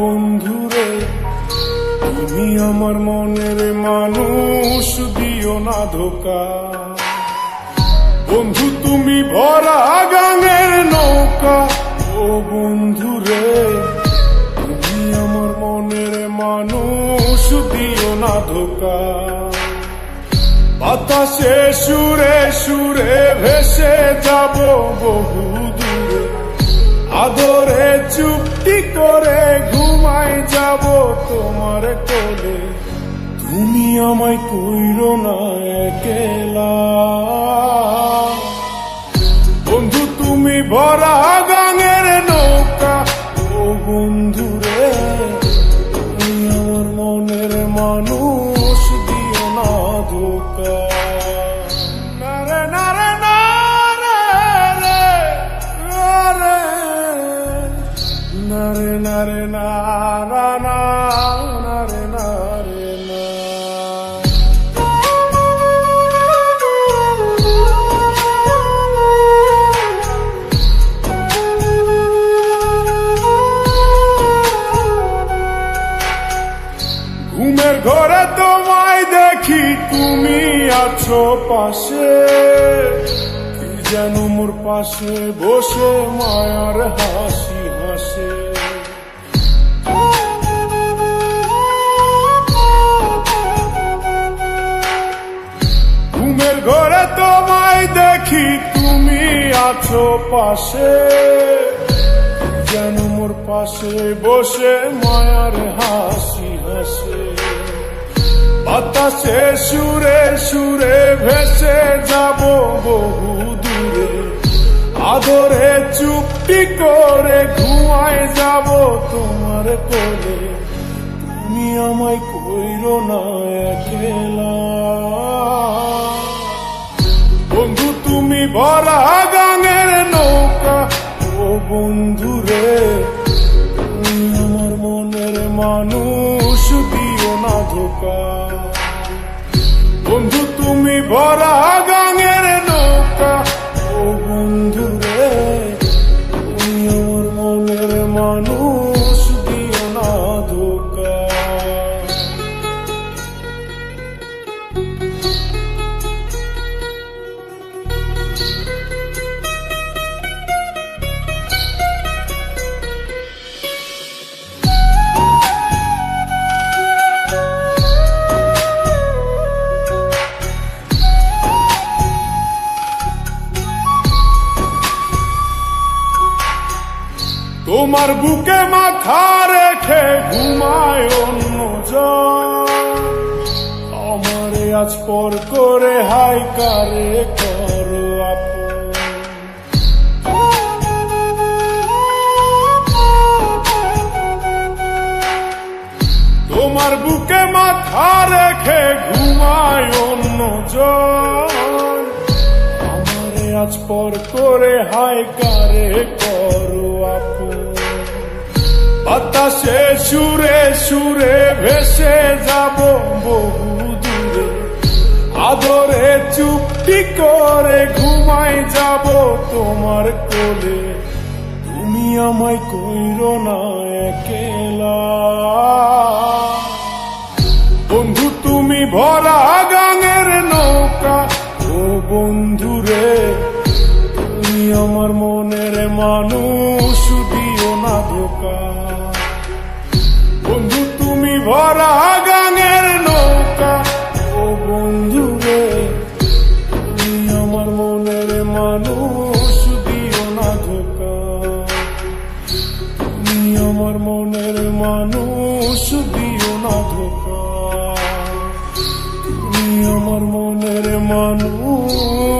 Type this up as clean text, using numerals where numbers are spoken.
বন্ধুরে, তুমি আমার মনের মানুষ, দিও না ধোকা। বন্ধু তুমি ভরা গাঙের নৌকা, ও বন্ধুরে, তুমি আমার মনের মানুষ, দিও না ধোকা। বাতাসে সুরে সুরে ভেসে যাব বহু দূরে, আদরে চুপটি করে ঘুমাই যাব তোমার কোলে। তুমি আমায় কইরো না একলা, বন্ধু তুমি ভরা গাঙের নৌকা, ও বন্ধুরে, তুমি আমার মনের মানুষ, দিও না ধোকা। নারে নারে নারে নারে নারে নারা নারে নারে না। ঘুমের ঘরে তোমায় দেখি, তুমি আছো পাশে, কি যেন মোর পাশে বসে মায়ার হাসি হাসে। ঘুমের ঘরে তোমায় দেখি, তুমি আছো পাশে, যেন মোর পাশে বসে মায়ার হাসি হাসে। বাতাসে সুরে সুরে ভেসে যাব বহু দূরে, আদরে চুপটি করে ঘুমায় যাব তোমার কোলে। তুমি আমায় কইরো না একলা, বন্ধু তুমি ভরা গাঙের নৌকা, ও বন্ধুরে, তুমি আমার মনের মানুষ, দিও না ধোকা। বন্ধু তুমি ভরা গাঙের নৌকা, ও বন্ধুরে, তুমি আমার মনের মানুষ, দিও না ধোকা। তোমার বুকে মাথা রেখে ঘুমায় অন্যজন, আমারে আজ পর করে হাই কারে করো আপন। তোমার বুকে মাথা রেখে ঘুমায় অন্যজন, আমারে আজ পর করে হাই কারে করো আপন। বাতাসে সুরে সুরে ভেসে যাব বহু দূরে, আদরে চুপটি করে ঘুমাই যাব তোমার কোলে। তুমি আমায় কইরো না একলা, বন্ধু তুমি ভরা গাঙের নৌকা, ও বন্ধুরে, তুমি আমার মনের মানুষ, দিও না ধোকা। বন্ধু তুমি ভরা গাঙের নৌকা, ও বন্ধুরে, তুমি আমার মনের মানুষ, দিও না ধোকা। তুমি আমার মনের মানুষ, দিও না ধোকা। তুমি আমার মনের মানুষ।